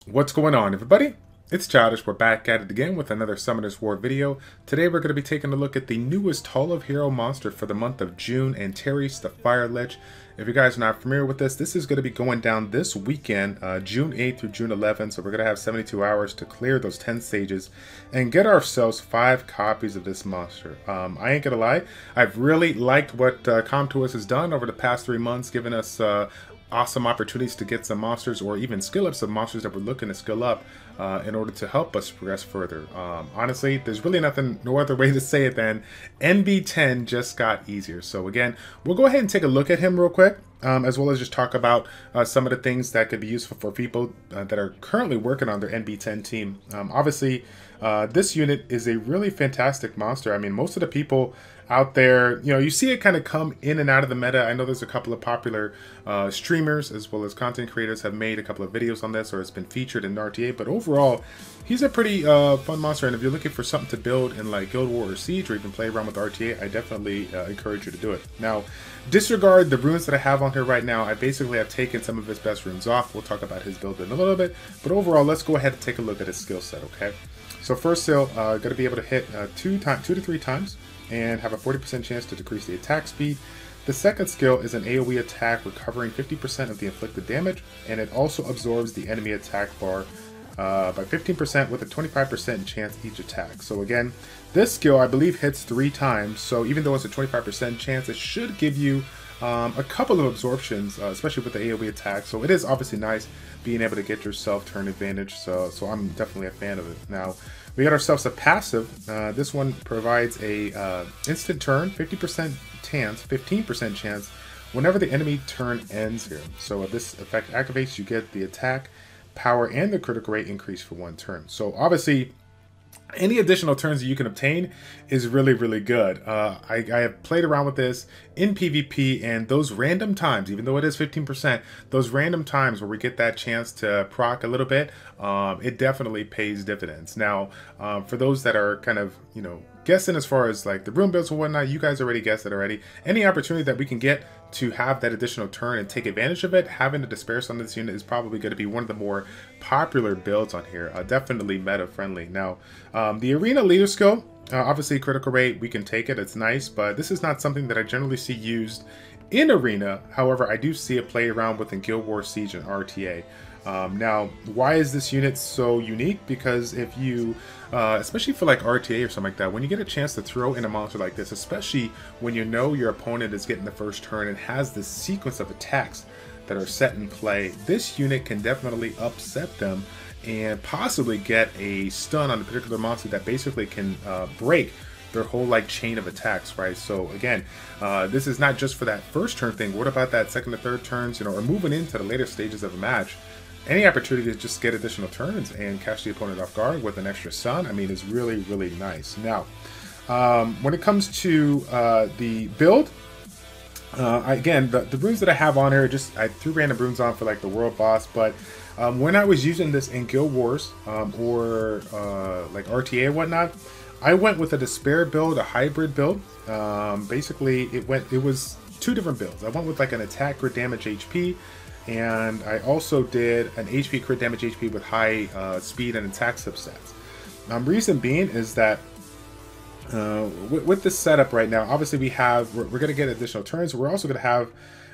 What's going on, everybody? It's Childish. We're back at it again with another Summoners War video. Today we're going to be taking a look at the newest HoH Monster for the month of June, Antares, the Fire Lich. If you guys are not familiar with this is going to be going down this weekend, June 8th through June 11th. So we're going to have 72 hours to clear those 10 stages and get ourselves 5 copies of this monster. I ain't gonna lie, I've really liked what Comtois has done over the past 3 months, giving us awesome opportunities to get some monsters or even skill ups of monsters that we're looking to skill up in order to help us progress further. Honestly, there's really no other way to say it than NB10 just got easier. So again, we'll go ahead and take a look at him real quick, as well as just talk about some of the things that could be useful for people that are currently working on their NB10 team. Obviously, this unit is a really fantastic monster. I mean, most of the people out there, you know, you see it kind of come in and out of the meta. I know there's a couple of popular streamers as well as content creators have made a couple of videos on this, or it's been featured in RTA, but overall, he's a pretty fun monster, and if you're looking for something to build in like Guild War or Siege, or even play around with RTA, I definitely encourage you to do it. Now, disregard the runes that I have on here right now. I basically have taken some of his best runes off. We'll talk about his build in a little bit, but overall, let's go ahead and take a look at his skill set, okay? So first skill, going to be able to hit 2 to 3 times, and have a 40% chance to decrease the attack speed. The second skill is an AoE attack, recovering 50% of the inflicted damage, and it also absorbs the enemy attack bar by 15% with a 25% chance each attack. So again, this skill I believe hits 3 times, so even though it's a 25% chance, it should give you a couple of absorptions, especially with the AoE attack. So it is obviously nice being able to get yourself turn advantage, so I'm definitely a fan of it. Now, we got ourselves a passive. This one provides a instant turn, 50% chance, 15% chance whenever the enemy turn ends here. So if this effect activates, you get the attack, power, and the critical rate increase for 1 turn. So obviously, any additional turns that you can obtain is really, really good. I have played around with this in PvP, and those random times, even though it is 15%, those random times where we get that chance to proc a little bit, it definitely pays dividends. Now, for those that are kind of, you know, guessing as far as like the room builds and whatnot, you guys already guessed it already. Any opportunity that we can get to have that additional turn and take advantage of it, having the Disperse on this unit is probably going to be one of the more popular builds on here. Definitely meta friendly. Now, the Arena Leader skill, obviously critical rate, we can take it, it's nice, but this is not something that I generally see used in Arena. However, I do see it play around within Guild War, Siege, and RTA. Now, why is this unit so unique? Because if you, especially for like RTA or something like that, when you get a chance to throw in a monster like this, especially when you know your opponent is getting the first turn and has this sequence of attacks that are set in play, this unit can definitely upset them and possibly get a stun on a particular monster that basically can break their whole like chain of attacks, right? So again, this is not just for that first turn thing. What about that second to third turns, you know, or moving into the later stages of a match? Any opportunity to just get additional turns and catch the opponent off guard with an extra stun, I mean, is really, really nice. Now, when it comes to the build, again, the runes that I have on here, I threw random runes on for like the world boss, but when I was using this in Guild Wars or like RTA and whatnot, I went with a Despair build, a hybrid build. Basically, it was 2 different builds. I went with like an attack crit damage HP, and I also did an HP crit damage HP with high speed and attack substats. Reason being is that with this setup right now, obviously we're going to get additional turns. We're also going to have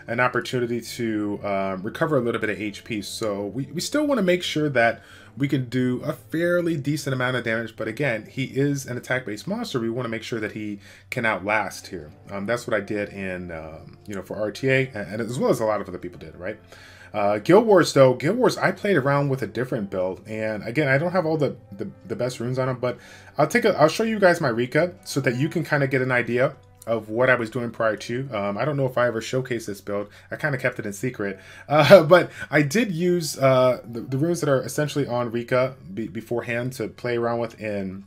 an opportunity to recover a little bit of HP. So we still want to make sure that we can do a fairly decent amount of damage. But again, he is an attack-based monster. We want to make sure that he can outlast here. That's what I did in, you know, for RTA, and as well as a lot of other people did, right? Guild Wars though, Guild Wars I played around with a different build, and again, I don't have all the best runes on them, but I'll show you guys my Rika so that you can kind of get an idea of what I was doing prior to. I don't know if I ever showcased this build. I kind of kept it in secret, but I did use the runes that are essentially on Rika beforehand to play around with in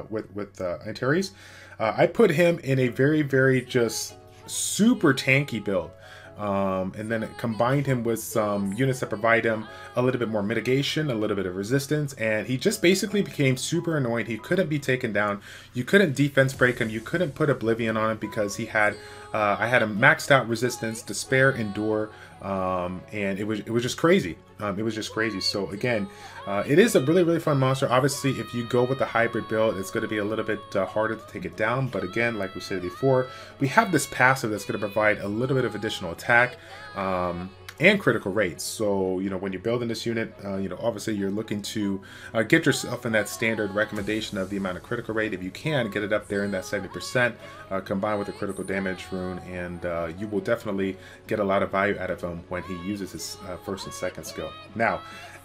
with Antares. I put him in a very, very just super tanky build. And then it combined him with some units that provide him a little bit more mitigation, a little bit of resistance, and he just basically became super annoying. He couldn't be taken down. You couldn't defense break him. You couldn't put Oblivion on him because he had I had a maxed out resistance, Despair, Endure, And it was just crazy. It was just crazy. So again, it is a really fun monster. Obviously, if you go with the hybrid build, it's going to be a little bit harder to take it down. But again, like we said before, we have this passive that's going to provide a little bit of additional attack and critical rates. So, you know, when you're building this unit, you know, obviously you're looking to get yourself in that standard recommendation of the amount of critical rate. If you can, get it up there in that 70%, combined with the critical damage rune, and you will definitely get a lot of value out of him when he uses his first and second skill. Now,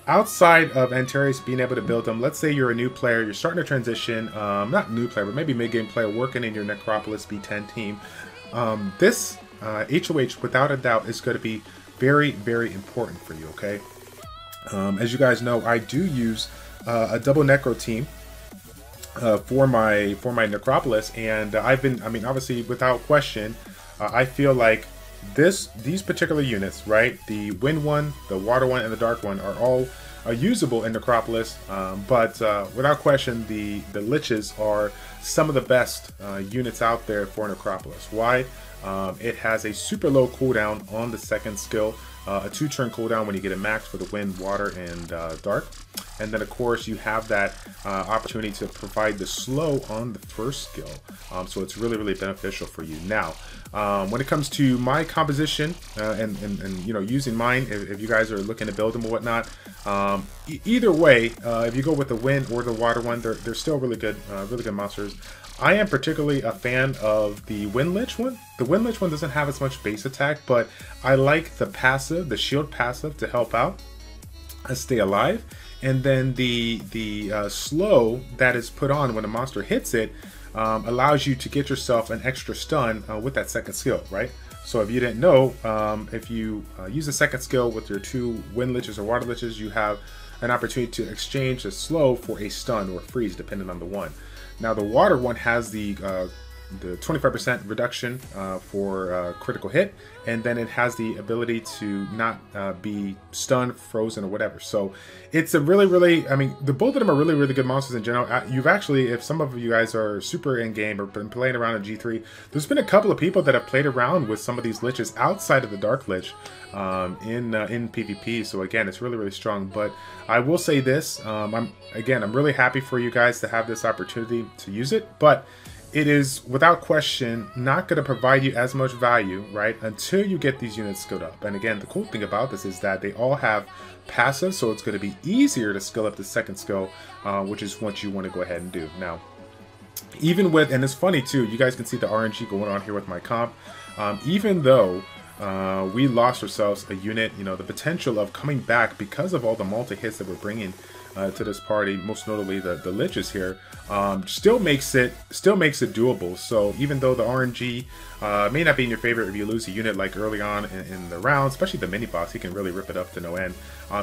outside of Antares being able to build them, let's say you're a new player, you're starting to transition, not new player, but maybe mid-game player working in your Necropolis B10 team. This HoH, without a doubt, is going to be very important for you, okay? As you guys know, I do use a double necro team for my Necropolis, and I've been, I mean, obviously without question, I feel like these particular units, right, the wind one, the water one, and the dark one are all usable in Necropolis, but without question, the liches are some of the best units out there for Necropolis. Why? It has a super low cooldown on the second skill, a 2-turn cooldown when you get it maxed for the wind, water, and dark. And then of course you have that opportunity to provide the slow on the first skill. So it's really beneficial for you. Now, when it comes to my composition and you know, using mine, if you guys are looking to build them or whatnot, either way, if you go with the wind or the water one, they're still really good monsters. I am particularly a fan of the Wind Lich one. The Wind Lich one doesn't have as much base attack, but I like the passive, the shield passive, to help out and stay alive. And then the slow that is put on when a monster hits it allows you to get yourself an extra stun with that second skill, right? So if you didn't know, if you use a second skill with your 2 Wind Liches or Water Liches, you have an opportunity to exchange the slow for a stun or freeze, depending on the one. Now the water one has the 25% reduction for critical hit, and then it has the ability to not be stunned, frozen, or whatever. So it's a really, I mean, both of them are really good monsters in general. You've actually, if some of you guys are super in game or been playing around in G3, there's been a couple of people that have played around with some of these liches outside of the Dark Lich in PvP. So again, it's really strong. But I will say this, I'm really happy for you guys to have this opportunity to use it, but it is without question not going to provide you as much value, right, until you get these units skilled up. And again, the cool thing about this is that they all have passive, so it's going to be easier to skill up the second skill, which is what you want to go ahead and do. Now, even with, and it's funny too, you guys can see the RNG going on here with my comp, even though we lost ourselves a unit, you know, the potential of coming back because of all the multi-hits that we're bringing to this party, most notably the liches here, still makes it doable. So even though the RNG may not be in your favor if you lose a unit like early on in the round, especially the mini boss, he can really rip it up to no end.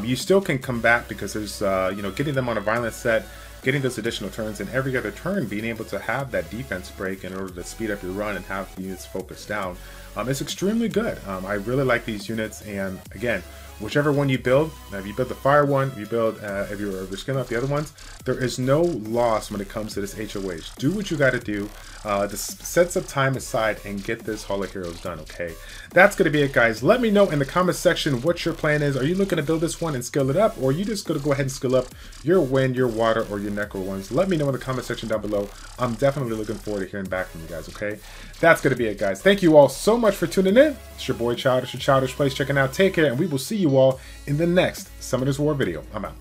You still can come back because there's you know, getting them on a violent set, getting those additional turns, and every other turn being able to have that defense break in order to speed up your run and have the units focus down. It's extremely good. I really like these units, and again, whichever one you build, if you build the fire one, if you build, if you're skilling up the other ones, there is no loss when it comes to this HoH. Do what you got to do. Just set some time aside and get this Hall of Heroes done, okay? That's going to be it, guys. Let me know in the comment section what your plan is. Are you looking to build this one and skill it up, or are you just going to go ahead and skill up your wind, your water, or your necro ones? Let me know in the comment section down below. I'm definitely looking forward to hearing back from you guys, okay? That's going to be it, guys. Thank you all so much for tuning in. It's your boy Childish, your ChildishPlays checking out. Take care, and we will see you all in the next Summoners War video. I'm out.